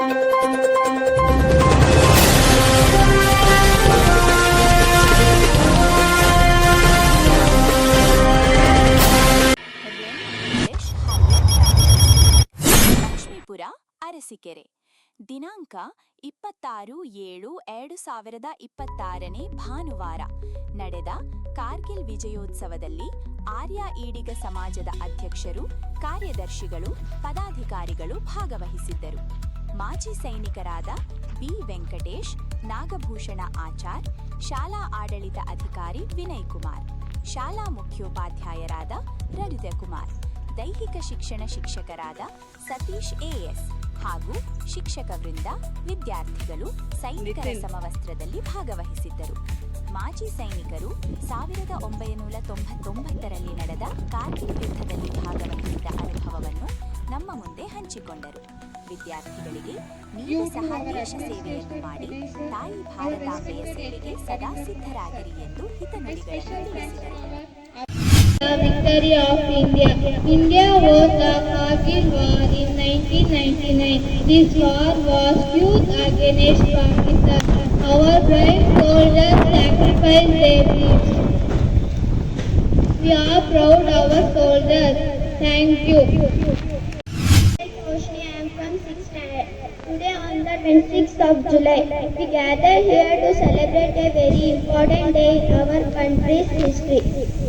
ಲಕ್ಷ್ಮೀಪುರ ಅರಸೀಕೆರೆ ದಿನಾಂಕ 26/7/2026 ಭಾನುವಾರ ನಡೆದ ಕಾರ್ಗಿಲ್ ವಿಜಯೋತ್ಸವದಲ್ಲಿ ಆರ್ಯ ಈಡಿಗ ಸಮಾಜದ ಅಧ್ಯಕ್ಷರು, ಕಾರ್ಯದರ್ಶಿಗಳು, ಪದಾಧಿಕಾರಿಗಳು ಭಾಗವಹಿಸಿದ್ದರು. ಮಾಜಿ ಸೈನಿಕರಾದ ಬಿ ವೆಂಕಟೇಶ್, ನಾಗಭೂಷಣ ಆಚಾರ್, ಶಾಲಾ ಆಡಳಿತ ಅಧಿಕಾರಿ ವಿನಯ್ ಕುಮಾರ್, ಶಾಲಾ ಮುಖ್ಯೋಪಾಧ್ಯಾಯರಾದ ರವಿತಕುಮಾರ್, ದೈಹಿಕ ಶಿಕ್ಷಣ ಶಿಕ್ಷಕರಾದ ಸತೀಶ್ ಎಎಸ್ ಹಾಗೂ ಶಿಕ್ಷಕ ವೃಂದ, ವಿದ್ಯಾರ್ಥಿಗಳು ಸೈನಿಕರ ಸಮವಸ್ತ್ರದಲ್ಲಿ ಭಾಗವಹಿಸಿದ್ದರು. ಮಾಜಿ ಸೈನಿಕರು 1999ರಲ್ಲಿ ನಡೆದ ಕಾರ್ಗಿಲ್ ಯುದ್ಧದಲ್ಲಿ ಭಾಗವಹಿಸಿದ ಅನುಭವವನ್ನು ನಮ್ಮ ಮುಂದೆ ಹಂಚಿಕೊಂಡರು. ವಿದ್ಯಾರ್ಥಿಗಳಿಗೆ ನೀವು ಸಹ ದೇಶ ಸೇವೆಯನ್ನು ಮಾಡಿ ತಾಯಿ ಭಾರತಾಂಬೆಯ ಸೇವೆಗೆ ಸದಾ ಸಿದ್ಧರಾಗಿರಿ ಎಂದು ಹಿತನುಡಿಗಳನ್ನು ತಿಳಿಸಿದರು. The victory of India. India won the Kargil war in 1999. This war was fought against Pakistan. Our brave soldiers sacrificed their lives. We are proud of our soldiers. Thank you. I am from 6th standard. Today on the 26th of July, we gather here to celebrate a very important day in our country's history.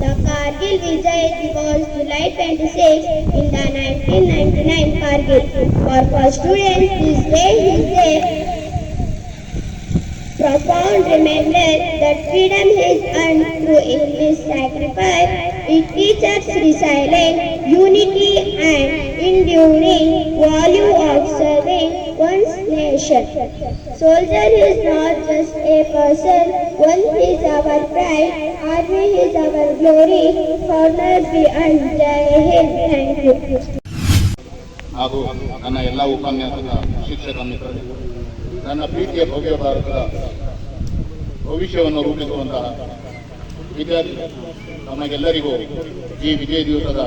The Kargil Vijay was July 26 in the 1999 Kargil. For students, this day is a profound reminder that freedom is earned through endless sacrifice. It teaches resilience, unity and enduring value of serving one's nation. Soldier is not just a person, one is our pride, army is our glory, honor be unto him. Thank you. ಹಾಗೂ ನನ್ನ ಎಲ್ಲ ಉಪನ್ಯಾಸದ ಶಿಕ್ಷಕ ಮಿತ್ರರು, ನನ್ನ ಪ್ರೀತಿಯ ಭವ್ಯ ಭಾರತದ ಭವಿಷ್ಯವನ್ನು ರೂಪಿಸುವಂತಹ ವಿದ್ಯಾರ್ಥಿ ನಮಗೆಲ್ಲರಿಗೂ ಈ ವಿಜಯ ದಿವಸದ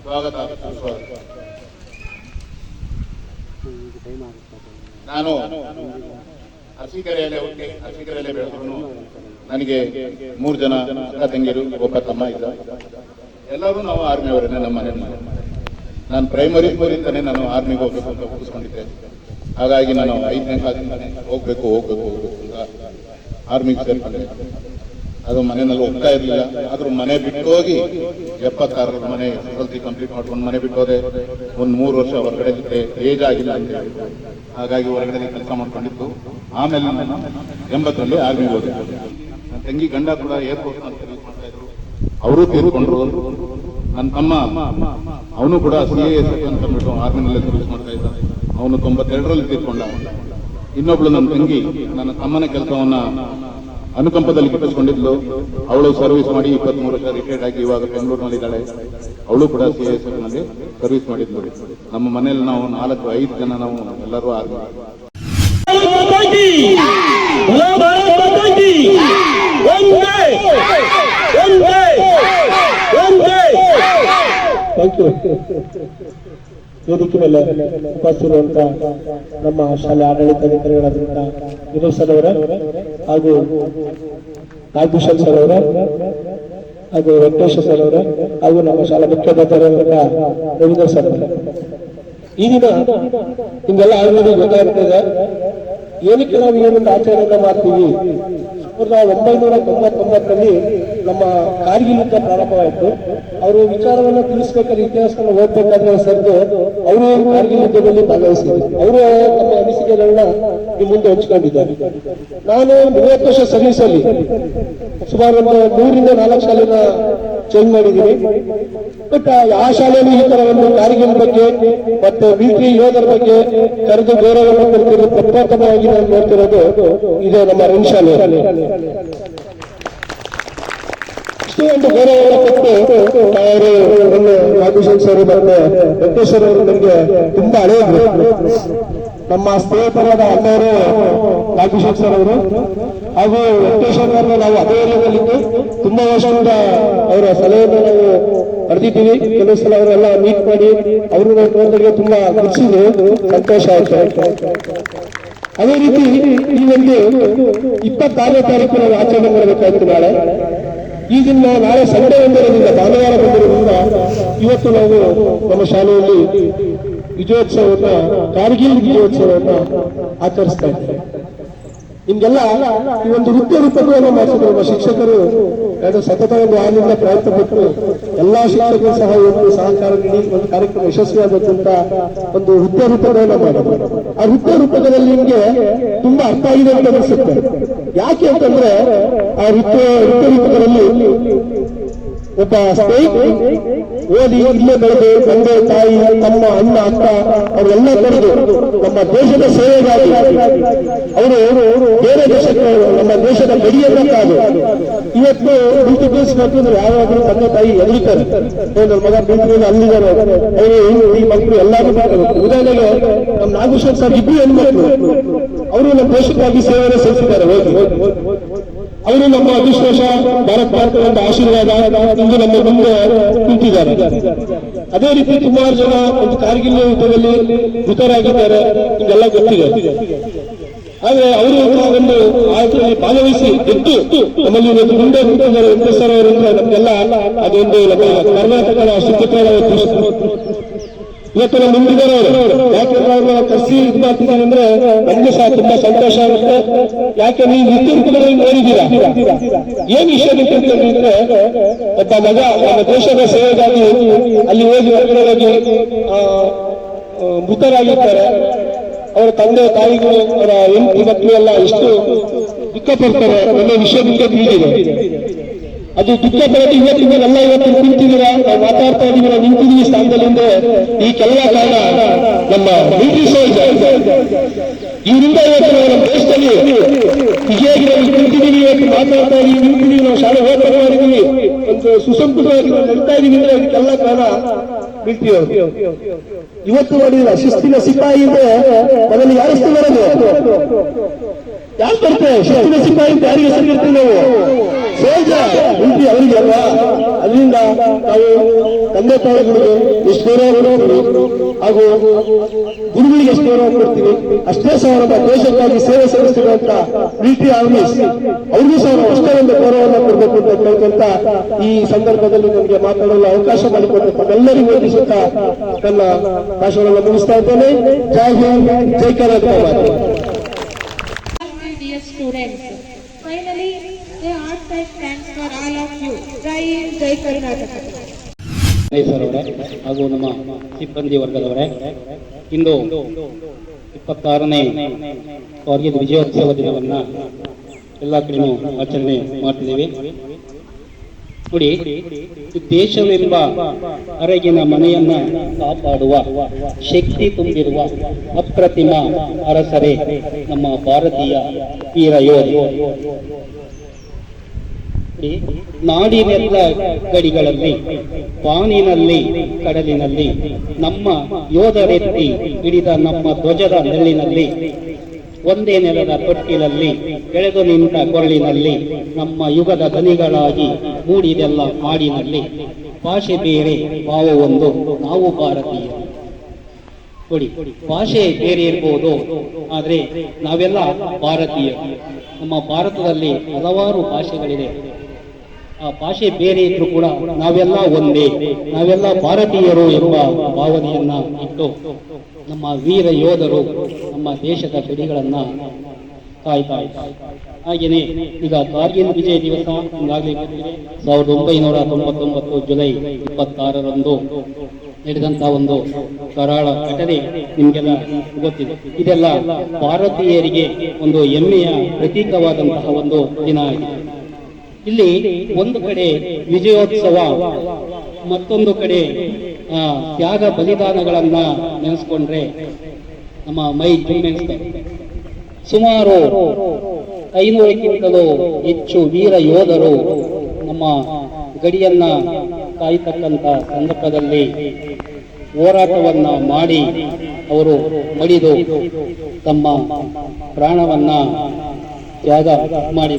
ಸ್ವಾಗತ ಸುಸ್ವಾಗತ. ನಾನು ಅರಸೀಕೆರೆಯಲ್ಲೇ ಹುಟ್ಟಿ ಅರಸೀಕೆರೆಯಲ್ಲೇ ಬೆಳೆದ್ರು. ನನಗೆ 3 ಜನ ಅಕ್ಕ ತಂಗಿಯರು, ಒಬ್ಬ ತಮ್ಮ ಇದ್ದ. ಎಲ್ಲರೂ ನಾವು ಆರ್ಮಿಯವರನ್ನೇ. ನಮ್ಮ ಮನೆ ನಾನು ಪ್ರೈಮರಿ ಸ್ಕೂಲಿಂದನೇ ನಾನು ಆರ್ಮಿಗೆ ಹೋಗ್ಬೇಕು ಅಂತ ಒಪ್ಪಿಸ್ಕೊಂಡಿದ್ದೆ. ಹಾಗಾಗಿ ನಾನು 5ನೇ ಕ್ಲಾಸಿಂದಾನೆ ಹೋಗ್ಬೇಕು ಅಂತ ಆರ್ಮಿಗೆ ಸೇರ್ಕೊಂಡೆ. ಅದು ಮನೆಯಲ್ಲಿ ಹೋಗ್ತಾ ಇರಲಿಲ್ಲ. ಆದ್ರೂ ಮನೆ ಬಿಟ್ಟು ಹೋಗಿ 76 ಮನೆ SSLC ಕಂಪ್ಲೀಟ್ ಮಾಡ್ಕೊಂಡು ಮನೆ ಬಿಟ್ಟು ಹೋದೆ. ಒಂದು 3 ವರ್ಷ ಹೊರಗಡೆ ಇದ್ದೆ, ಏಜ್ ಆಗಿಲ್ಲ ಅಂತ ಹೇಳಿ. ಹಾಗಾಗಿ ಹೊರಗಡೆ ಕೆಲಸ ಮಾಡ್ಕೊಂಡಿದ್ದು. ಆಮೇಲೆ ನಾನು 80ರಲ್ಲಿ ಆರ್ಮಿಗೆ ಹೋದೆ. ನನ್ನ ತಂಗಿ ಗಂಡ ಕೂಡ ಏರ್ಪೋರ್ಟ್ ಅಂತ ಸರ್ವಿಸ್ ಮಾಡ್ತಾ ಇದ್ರು. ಅವರು ತೀರ್ಕೊಂಡ್ರು. ನನ್ನ ತಮ್ಮ ಅವನು ಕೂಡ CAS ಅಂತ ಅಂದ್ಬಿಟ್ಟು ಆರ್ಮಿನಲ್ಲೇ ಸರ್ವಿಸ್ ಮಾಡ್ತಾ ಇದ್ದ. ಅವನು 92ರಲ್ಲಿ ತೀರ್ಕೊಂಡ. ಇನ್ನೊಬ್ಳು ನನ್ನ ತಂಗಿ ನನ್ನ ತಮ್ಮನ ಕೆಲಸವನ್ನ ಅನುಕಂಪದಲ್ಲಿ ಗಿಟ್ಟಿಸ್ಕೊಂಡಿದ್ಲು. ಅವಳು ಸರ್ವಿಸ್ ಮಾಡಿ 23 ವರ್ಷ ರಿಟೈರ್ಡ್ ಆಗಿ ಇವಾಗ ಬೆಂಗಳೂರಿನಲ್ಲಿದ್ದಾಳೆ. ಅವಳು ಕೂಡ CAS ನಲ್ಲಿ ಸರ್ವಿಸ್ ಮಾಡಿದ್ಲು. ನಮ್ಮ ಮನೆಯಲ್ಲಿ ನಾವು 4-5 ಜನ ನಾವು ಎಲ್ಲರೂ ಆರ್ಮಿ. ವೇದಿಕೆ ಮೇಲೆ ಉಪಸ್ಥಿತಿರುವಂತಹ ನಮ್ಮ ಶಾಲೆ ಆಡಳಿತಾಧಿಕಾರಿಗಳಾದಂತಹ ವಿನೋದ್ ಸರ್ ಅವರ ಹಾಗೂ ನಾಗಭೂಷಣ್ ಸರ್ ಅವರ ಹಾಗೂ ವೆಂಕಟೇಶ ಸರ್ ಅವರ ಹಾಗೂ ನಮ್ಮ ಶಾಲಾ ಮುಖ್ಯೋಪಾಧ್ಯಾಯರಾದಂತಹ ರವೀಂದ್ರ ಸರ್ ಅವರ. ಈ ದಿನ ನಿಮ್ಗೆಲ್ಲ ಆಲ್ರೆಡಿ ಗೊತ್ತಾಗ್ತದೆ ಏನಕ್ಕೆ ನಾವು ಏನೊಂದು ಆಚರಣೆಯನ್ನ ಮಾಡ್ತೀವಿ. 1999ರಲ್ಲಿ ನಮ್ಮ ಕಾರ್ಗಿಲ್ ಯುದ್ಧ ಪ್ರಾರಂಭವಾಯಿತು. ಅವರು ವಿಚಾರವನ್ನು ತಿಳಿಸ್ಬೇಕಾದ್ರೆ ಇತಿಹಾಸವನ್ನು ಓದ್ಬೇಕಾದ್ರೆ ಸರ್ದು ಅವರು ಕಾರ್ಗಿಲ್ ಯುದ್ಧದಲ್ಲಿ ಭಾಗವಹಿಸಿದ್ರು. ಅವರು ನಮ್ಮ ಅನಿಸಿಕೆಗಳನ್ನ ನಿಮ್ಮ ಮುಂದೆ ಹಂಚ್ಕೊಂಡಿದ್ದಾರೆ. ನಾನು 30 ವರ್ಷ ಸರ್ವಿಸ್ ಅಲ್ಲಿ ಸುಮಾರು ಒಂದು 3-4 ಶಾಲೆನ ಚೇಂಜ್ ಮಾಡಿದ್ದೀನಿ. ಬಟ್ ಆ ಶಾಲೆಯಲ್ಲಿ ಈ ತರ ಒಂದು ಕಾರ್ಗಿಲ್ ಬಗ್ಗೆ ಮತ್ತು ಮಿಲಿಟರಿ ಯೋಧರ ಬಗ್ಗೆ ಕರೆದು ಗೌರವವನ್ನು ಕೊಡ್ತಿರೋದು ಪ್ರಪ್ರಥಮವಾಗಿ ನಾನು ನೋಡ್ತಿರೋದು ಇದೆ ನಮ್ಮ ರನ್ ಶಾಲೆ. ಇಷ್ಟು ಒಂದು ಗೌರವವನ್ನು ಕೊಟ್ಟು ಅವರು ನಾಗಭೂಷಣ್ ಸರ್ ಮತ್ತೆ ವೆಂಕಟೇಶ್ವರ ಅವರು ನನಗೆ ತುಂಬಾ ಹಳೆಯರು. ನಮ್ಮ ಸ್ನೇಹಿತರಾದ ಅಣ್ಣವರು ನಾಗಭೂಷಣ್ ಸರ್ ಅವರು ಹಾಗೂ ವೆಂಕಟೇಶ್ವರ ಅವರನ್ನ ನಾವು ಅದೇ ಏರಿಯಾದಲ್ಲಿದ್ದು ತುಂಬಾ ವರ್ಷದಿಂದ ಅವರ ಸಲಹೆಯನ್ನು ನಾವು ಪಡೆದಿದ್ದೀವಿ. ಕೆಲವು ಸಲ ಅವರೆಲ್ಲ ಮೀಟ್ ಮಾಡಿ ಅವರು ನೋಡಿದ್ರೆ ತುಂಬಾ ಖುಷಿದೆ, ಸಂತೋಷ ಆಯ್ತು. ಅದೇ ರೀತಿ ಈ ಒಂದು 26ನೇ ತಾರೀಕು ನಾವು ಆಚರಣೆ ಮಾಡಬೇಕಾಯ್ತು ನಾಳೆ. ಈ ದಿನ ನಾಳೆ ಸಂಡೇ ಬಂದಿರೋದ್ರಿಂದ, ಭಾನುವಾರ ಬಂದಿರೋದ್ರಿಂದ ಇವತ್ತು ನಾವು ನಮ್ಮ ಶಾಲೆಯಲ್ಲಿ ವಿಜಯೋತ್ಸವವನ್ನ, ಕಾರ್ಗಿಲ್ ವಿಜಯೋತ್ಸವವನ್ನ ಆಚರಿಸ್ತಾ ಇದ್ದೇವೆ. ನಿಮ್ಗೆಲ್ಲ ಈ ಒಂದು ನೃತ್ಯ ರೂಪಕವನ್ನು ಮಾಡಿಸಿದ್ರು ನಮ್ಮ ಶಿಕ್ಷಕರು. ಎರಡು ಸತತ ಒಂದು ಆಲಿಂದ ಪ್ರಯತ್ನ ಪಟ್ಟು ಎಲ್ಲಾ ಶಿಕ್ಷಕರು ಸಹ ಒಂದು ಸಹಕಾರ ನೀಡಿ ಒಂದು ಕಾರ್ಯಕ್ರಮ ಯಶಸ್ವಿಯಾಗುತ್ತಂತ ಒಂದು ನೃತ್ಯ ರೂಪಕವನ್ನು ಮಾಡಿದ್ರು. ಆ ನೃತ್ಯ ರೂಪಕದಲ್ಲಿ ನಿಮ್ಗೆ ತುಂಬಾ ಅರ್ಥ ಆಗಿದೆ ಅಂತ ಅನಿಸುತ್ತೆ. ಯಾಕೆ ಅಂತಂದ್ರೆ ಆ ನೃತ್ಯ ರೂಪಕದಲ್ಲಿ ಒಬ್ಬ ಸ್ನೇಹಿತ ಓದಿ ಇಲ್ಲೇ ಬೆಳೆದು ತಂದೆ ತಾಯಿ ತಮ್ಮ ಅಣ್ಣ ಅಕ್ಕ ಅವರೆಲ್ಲ ಬೆಳೆದು ನಮ್ಮ ದೇಶದ ಸೇವೆಗಾಗಿ ಅವರು ಬೇರೆ ದೇಶಕ್ಕೆ ನಮ್ಮ ದೇಶದ ಗಡಿಯನ್ನ ಕಾದು ಇವತ್ತು ಮಿಲಿಟರಿ ಬೇಸ್ ಮಾಡ್ತಿದ್ರೆ ಯಾವಾಗಲೂ ತಂದೆ ತಾಯಿ ಎದುರಿತಾರೆ. ನನ್ನ ಮಗ ಮಿಲಿಟರಿಯಲ್ಲಿ ಅಲ್ಲಿದ್ದಾರೆ, ಅವರು ಈ ಮಕ್ಕಳು ಎಲ್ಲರೂ ಮಾಡಬೇಕು. ಉದಾಹರಣೆಗೆ ನಮ್ಮ ನಾಗಭೂಷಣ್ ಸರ್ ಇಬ್ಬರು ಹೆಣ್ಮಕ್ಳು, ಅವರು ನಮ್ಮ ದೇಶಕ್ಕಾಗಿ ಸೇವೆಯನ್ನು ಸಲ್ಲಿಸಿದ್ದಾರೆ. ಅವರು ನಮ್ಮ ಅವಿಶ್ವಾಸ, ಭಾರತ ಮಾತೆಯ ಒಂದು ಆಶೀರ್ವಾದ ಇಂದು ನಮ್ಮ ಮುಂದೆ ನಿಂತಿದ್ದಾರೆ. ಅದೇ ರೀತಿ ಸುಮಾರು ಜನ ಒಂದು ಕಾರ್ಗಿಲ್ ಯುದ್ಧದಲ್ಲಿ ಮೃತರಾಗಿದ್ದಾರೆ, ನಿಮಗೆಲ್ಲ ಗೊತ್ತಿದೆ. ಆದ್ರೆ ಅವರು ಒಂದು ಆಟದಲ್ಲಿ ಭಾಗವಹಿಸಿ ಗೆದ್ದು ನಮ್ಮಲ್ಲಿ ಮುಂದೆ ನಿಂತಿದ್ದಾರೆ. ವೆಂಕಟೇಶ್ವರ ಅವರು ಅಂದ್ರೆ ನಮಗೆಲ್ಲ ಅದೊಂದು ನಮ್ಮ ಕರ್ನಾಟಕದ ಶುದ್ಧತೆಯ ಇವತ್ತು ನಮ್ಮ ಮುಂದಿದ್ದಾರೆ ಅವರು. ಯಾಕೆಂದ್ರೆ ಅವ್ರನ್ನ ಕರೆಸಿ ಇದು ಮಾಡ್ತಿದ್ದೀನಿ ಅಂದ್ರೆ ನಮ್ಗೆ ಸಹ ತುಂಬಾ ಸಂತೋಷ ಆಗುತ್ತೆ. ಯಾಕೆ ನೀವು ನಿತ್ಯ ನೋಡಿದ್ದೀರಾ ಏನ್ ವಿಷಯ ನಿಂತಿದ್ರೆ, ಒಬ್ಬ ಮಗ ನಮ್ಮ ದೇಶದ ಸೇವೆಗಾಗಿ ಅಲ್ಲಿ ಹೋಗಿ ಹೊರಗಡೆ ಹೋಗಿ ಮೃತರಾಗಿರ್ತಾರೆ. ಅವರ ತಂದೆ ತಾಯಿಗಳು, ಅವರ ಹೆಂಡತಿ ಮಕ್ಕಳು ಎಲ್ಲ ಎಷ್ಟು ದುಃಖ ಪಡ್ತಾರೆ. ನನ್ನ ವಿಷಯ ನಿಮಗೆ ತಿಳಿದಿದೆ. ಅದು ದುಃಖ ಪಡೋದು ಇವತ್ತಿಗೆಲ್ಲ ಇವತ್ತು ನಿಂತಿದ್ದೀರಾ, ನಾವು ಮಾತಾಡ್ತಾ ಇದೀವಿ, ನಾವು ನಿಂತಿದ್ದೀವಿ ಸ್ಥಾನದಲ್ಲಿಂದ ಈ ಕೆಲ ಕಾರಣ ನಮ್ಮ ಮಿಲಿಟರಿ ಸೋಲ್ಜರ್. ಇವರಿಂದ ಇವತ್ತು ನಾವು ನಮ್ಮ ದೇಶದಲ್ಲಿ ವಿಜಯಾಗಿ ನಾವು ನಿಂತಿದ್ದೀವಿ, ಇವತ್ತು ಮಾತಾಡ್ತಾ ಇದೀವಿ, ನಿಂತಿದ್ದೀವಿ, ನಾವು ಶಾಲೆ ಹೋಗ್ತಾ ಮಾಡಿದೀವಿ, ಒಂದು ಸುಸಂಸ್ಕೃತವಾಗಿ ನಾವು ನಡೀತಾ ಇದೀವಿ ಅಂದ್ರೆ ಅದಕ್ಕೆಲ್ಲ ಕಾರಣ ಮಿಲಿಟರಿ ಅವರು. ಇವತ್ತು ಮಾಡಿಲ್ಲ ಶಿಸ್ತಿನ ಸಿಪಾಯಿ ಅಂದ್ರೆ ಮೊದಲು ಯಾರಿಸ್ತು ಬರೋದು, ಯಾರು ಬರ್ತೇವೆ ಶಿಸ್ತಿನ ಸಿಪಾಯಿ ಅಂತ ಯಾರಿಗೆ ಹೆಸರಿರ್ತೀವಿ ನಾವು, ಸೋಲ್ಜರ್ ಮಿಲಿಟರಿ ಅವರಿಗೆ ಅಲ್ವಾ. ಅದರಿಂದ ನಾವು ತಂದೆ ತಾಯಿಗಳಿಗೆ ಎಷ್ಟು ಗೌರವ ಕೊಡ್ತೀವಿ ಹಾಗೂ ಗುರುಗಳಿಗೆ ಎಷ್ಟು ಗೌರವ ಕೊಡ್ತೀವಿ, ಅಷ್ಟೇ ಸಹ ನಮ್ಮ ದೇಶಕ್ಕಾಗಿ ಸೇವೆ ಸಲ್ಲಿಸಿರುವಂತ ಮಿಲಿಟರಿ ಆರ್ಮೀಸ್ ಅವ್ರಿಗೂ ಸಹ ನಾವು ಅಷ್ಟೇ ಒಂದು ಗೌರವವನ್ನು ಕೊಡಬೇಕು ಅಂತ ಕೇಳ್ಕೊಂತ ಈ ಸಂದರ್ಭದಲ್ಲಿ ನನಗೆ ಮಾತಾಡಲು ಅವಕಾಶ ಮಾಡಿಕೊಟ್ಟು ತಮ್ಮೆಲ್ಲರಿಗೂ ವಂದಿಸುತ್ತಾ ನನ್ನ ಭಾಷಣವನ್ನು ಮುಗಿಸ್ತಾ ಇದ್ದೇನೆ. ಜೈ ಹಿಂದ್, ಜೈ Karnataka. Dear students, finally a heartfelt thanks for all of you. Jai Hind, Jai Karnataka. Sir ಅವರೇ ಹಾಗೂ ನಮ್ಮ ಸಿಬ್ಬಂದಿ ವರ್ಗದವರೇ, ಇಂದು 26ನೇ ಕಾರ್ಗಿಲ್ ವಿಜಯೋತ್ಸವ ದಿನವನ್ನ ಎಲ್ಲ ಕಡೆನೂ ಆಚರಣೆ ಮಾಡ್ತಿದ್ದೇವೆ. ನೋಡಿ, ದೇಶವೆಂಬ ಅರಗಿನ ಮನೆಯನ್ನ ಕಾಪಾಡುವ ಶಕ್ತಿ ತುಂಬಿರುವ ಅಪ್ರತಿಮ ಅರಸರೇ ನಮ್ಮ ಭಾರತೀಯ ವೀರ ಯೋಧರು. ನಾಡಿನೆಲ್ಲ ಗಡಿಗಳಲ್ಲಿ, ಬಾನಿನಲ್ಲಿ, ಕಡಲಿನಲ್ಲಿ ನಮ್ಮ ಯೋಧರೆತ್ತಿ ಹಿಡಿದ ನಮ್ಮ ಧ್ವಜದ ನೆರಳಿನಲ್ಲಿ, ಒಂದೇ ನೆಲದ ತೊಟ್ಟಿಲಲ್ಲಿ ಬೆಳೆದು ನಿಂತ ಕೊರಳಿನಲ್ಲಿ, ನಮ್ಮ ಯುಗದ ದನಿಗಳಾಗಿ ಮೂಡಿದೆಲ್ಲ ಹಾಡಿನಲ್ಲಿ, ಭಾಷೆ ಬೇರೆ ಭಾವ ಒಂದು, ನಾವು ಭಾರತೀಯರು. ನೋಡಿ, ಭಾಷೆ ಬೇರೆ ಇರ್ಬೋದು, ಆದ್ರೆ ನಾವೆಲ್ಲ ಭಾರತೀಯರು. ನಮ್ಮ ಭಾರತದಲ್ಲಿ ಹಲವಾರು ಭಾಷೆಗಳಿದೆ. ಆ ಭಾಷೆ ಬೇರೆ ಇದ್ರೂ ಕೂಡ ನಾವೆಲ್ಲ ಒಂದೇ, ನಾವೆಲ್ಲ ಭಾರತೀಯರು ಎಂಬ ಭಾವನೆಯನ್ನ ಇಟ್ಟು ನಮ್ಮ ವೀರ ಯೋಧರು ನಮ್ಮ ದೇಶದ ಗಡಿಗಳನ್ನ ಕಾಯ್ತಾ ಇದ್ದಾರೆ. ಹಾಗೆಯೇ ಈಗ ಕಾರ್ಗಿಲ್ ವಿಜಯ ದಿವಸ ಈಗಾಗಲೇ 1999 ಜುಲೈ 26ರಂದು ನಡೆದಂತಹ ಒಂದು ಕರಾಳ ಘಟನೆ ನಿಮಗೆಲ್ಲ ಗೊತ್ತಿದೆ. ಇದೆಲ್ಲ ಭಾರತೀಯರಿಗೆ ಒಂದು ಹೆಮ್ಮೆಯ ಪ್ರತೀಕವಾದಂತಹ ಒಂದು ದಿನ ಆಗಿದೆ. ಇಲ್ಲಿ ಒಂದು ಕಡೆ ವಿಜಯೋತ್ಸವ, ಮತ್ತೊಂದು ಕಡೆ ತ್ಯಾಗ ಬಲಿದಾನಗಳನ್ನ ನೆನೆಸ್ಕೊಂಡ್ರೆ ನಮ್ಮ ಮೈ ಜುಮ್ಮೆನಿಸ್ತದೆ. ಸುಮಾರು 500ಕ್ಕಿಂತಲೂ ಹೆಚ್ಚು ವೀರ ಯೋಧರು ನಮ್ಮ ಗಡಿಯನ್ನ ಕಾಯ್ತಕ್ಕಂಥ ಸಂದರ್ಭದಲ್ಲಿ ಹೋರಾಟವನ್ನ ಮಾಡಿ ಅವರು ಮಡಿದು ತಮ್ಮ ಪ್ರಾಣವನ್ನ ತ್ಯಾಗ ಮಾಡಿ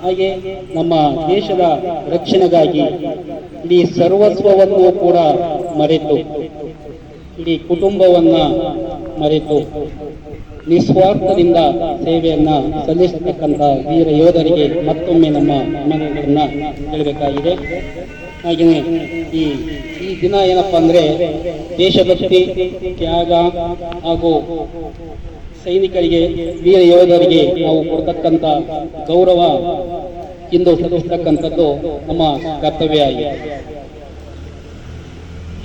ಹಾಗೆ ನಮ್ಮ ದೇಶದ ರಕ್ಷಣೆಗಾಗಿ ಇಡೀ ಸರ್ವಸ್ವವನ್ನು ಕೂಡ ಮರೆತು ಇಡೀ ಕುಟುಂಬವನ್ನ ಮರೆತು ನಿಸ್ವಾರ್ಥದಿಂದ ಸೇವೆಯನ್ನ ಸಲ್ಲಿಸತಕ್ಕಂಥ ವೀರ ಯೋಧರಿಗೆ ಮತ್ತೊಮ್ಮೆ ನಮ್ಮ ಅಭಿನಂದನೆಗಳನ್ನ ಹೇಳಬೇಕಾಗಿದೆ. ಹಾಗೆಯೇ ಈ ದಿನ ಏನಪ್ಪಾ ಅಂದ್ರೆ ದೇಶಭಕ್ತಿ, ತ್ಯಾಗ ಹಾಗೂ ಸೈನಿಕರಿಗೆ, ವೀರ ಯೋಧರಿಗೆ ನಾವು ಕೊಡ್ತಕ್ಕಂಥ ಗೌರವ ಇಂದು ಸಲ್ಲಿಸತಕ್ಕಂಥದ್ದು ನಮ್ಮ ಕರ್ತವ್ಯ ಆಗಿದೆ.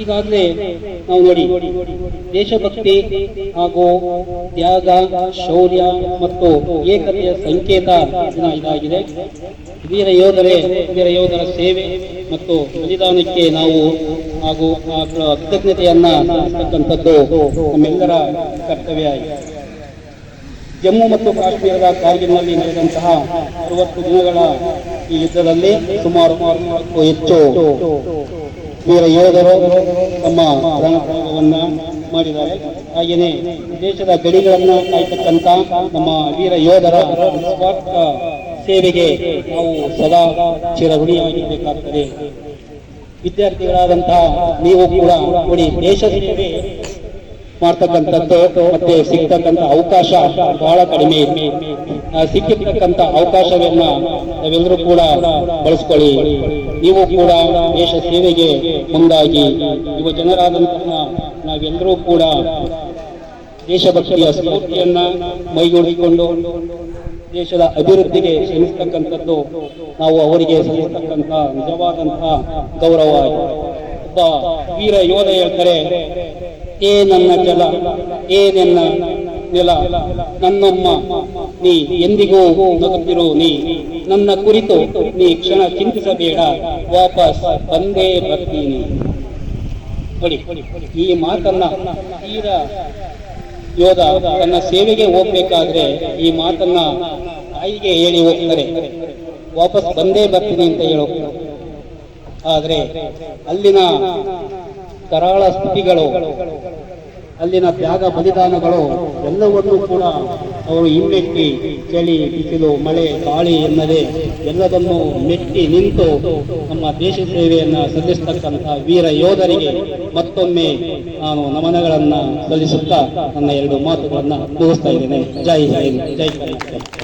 ಈಗಾಗಲೇ ನಾವು ನೋಡಿ ದೇಶಭಕ್ತಿ ಹಾಗೂ ತ್ಯಾಗ, ಶೌರ್ಯ ಮತ್ತು ಏಕತೆಯ ಸಂಕೇತ ದಿನ ಇದಾಗಿದೆ. ವೀರ ಯೋಧರ ಸೇವೆ ಮತ್ತು ಬಲಿದಾನಕ್ಕೆ ನಾವು ಹಾಗೂ ಕೃತಜ್ಞತೆಯನ್ನ ಸಲ್ಲಿಸತಕ್ಕಂಥದ್ದು ನಮ್ಮೆಲ್ಲರ ಕರ್ತವ್ಯ ಆಗಿದೆ. ಜಮ್ಮು ಮತ್ತು ಕಾಶ್ಮೀರದ ಕಾರ್ಗಿಲ್ನಲ್ಲಿ ನಡೆದಂತಹ 60 ದಿನಗಳ ಈ ಯುದ್ಧದಲ್ಲಿ ಸುಮಾರು 30ಕ್ಕೂ ಹೆಚ್ಚು ವೀರ ಯೋಧರು ತಮ್ಮ ಪ್ರಾಣತ್ಯಾಗವನ್ನ ಮಾಡಿದ್ದಾರೆ. ಹಾಗೆಯೇ ದೇಶದ ಗಡಿಗಳನ್ನ ಕಾಯ್ತಕ್ಕಂಥ ನಮ್ಮ ವೀರ ಯೋಧರ ನಿಸ್ವಾರ್ಥ ಸೇವೆಗೆ ನಾವು ಸದಾ ಚಿರಋಣಿಯಾಗಿರಬೇಕಾಗ್ತದೆ. ವಿದ್ಯಾರ್ಥಿಗಳಾದಂತಹ ನೀವು ಕೂಡ ನೋಡಿ, ದೇಶ ಸೇವೆ ಮಾಡ್ತಕ್ಕಂಥದ್ದು ಮತ್ತೆ ಸಿಗ್ತಕ್ಕಂಥ ಅವಕಾಶ ಬಹಳ ಕಡಿಮೆ ಇದೆ. ಸಿಕ್ಕಿರ್ತಕ್ಕಂಥ ಅವಕಾಶವನ್ನ ನಾವೆಲ್ಲರೂ ಕೂಡ ಬಳಸ್ಕೊಳ್ಳಿ. ನೀವು ಕೂಡ ದೇಶ ಸೇವೆಗೆ ಮುಂದಾಗಿ ಯುವ ಜನರಾದಂತಹ ನಾವೆಲ್ಲರೂ ಕೂಡ ದೇಶಭಕ್ತಿಯ ಸ್ಫೂರ್ತಿಯನ್ನ ಮೈಗೂಡಿಸಿಕೊಂಡು ದೇಶದ ಅಭಿವೃದ್ಧಿಗೆ ಶ್ರಮಿಸತಕ್ಕಂಥದ್ದು ನಾವು ಅವರಿಗೆ ಸಲ್ಲಿಸತಕ್ಕಂಥ ನಿಜವಾದಂತಹ ಗೌರವ. ಒಬ್ಬ ವೀರ ಯೋಧ ಹೇಳ್ತಾರೆ, ಏ ನನ್ನ ಜಲ, ಏ ನನ್ನ ನೆಲ, ನನ್ನಮ್ಮ ನೀ ಎಂದಿಗೂ ನಗುತ್ತಿರು, ನೀ ನನ್ನ ಕುರಿತು ನೀ ಕ್ಷಣ ಚಿಂತಿಸಬೇಡ, ವಾಪಸ್ ಬಂದೇ ಬರ್ತೀನಿ. ನೋಡಿ, ಈ ಮಾತನ್ನ ವೀರ ಯೋಧ ತನ್ನ ಸೇವೆಗೆ ಹೋಗ್ಬೇಕಾದ್ರೆ ಈ ಮಾತನ್ನ ತಾಯಿಗೆ ಹೇಳಿ ಹೋಗ್ತಾರೆ, ವಾಪಸ್ ಬಂದೇ ಬರ್ತೀನಿ ಅಂತ ಹೇಳೋಗ್ತಾರೆ. ಆದ್ರೆ ಅಲ್ಲಿನ ಕರಾಳ ಸ್ಥಿತಿಗಳು, ಅಲ್ಲಿನ ತ್ಯಾಗ ಬಲಿದಾನಗಳು ಎಲ್ಲವನ್ನೂ ಕೂಡ ಅವರು ಹಿಮ್ಮೆಟ್ಟಿ, ಚಳಿ, ಬಿಸಿಲು, ಮಳೆ, ಗಾಳಿ ಎನ್ನದೆ ಎಲ್ಲದನ್ನು ಮೆಟ್ಟಿ ನಿಂತು ನಮ್ಮ ದೇಶ ಸೇವೆಯನ್ನ ಸಲ್ಲಿಸತಕ್ಕಂಥ ವೀರ ಯೋಧರಿಗೆ ಮತ್ತೊಮ್ಮೆ ನಾನು ನಮನಗಳನ್ನ ಸಲ್ಲಿಸುತ್ತಾ ನನ್ನ 2 ಮಾತುಗಳನ್ನ ಮುಗಿಸ್ತಾ ಇದ್ದೇನೆ. ಜೈ ಹಿಂದ್, ಜೈ ಕರ್ನಾಟಕ.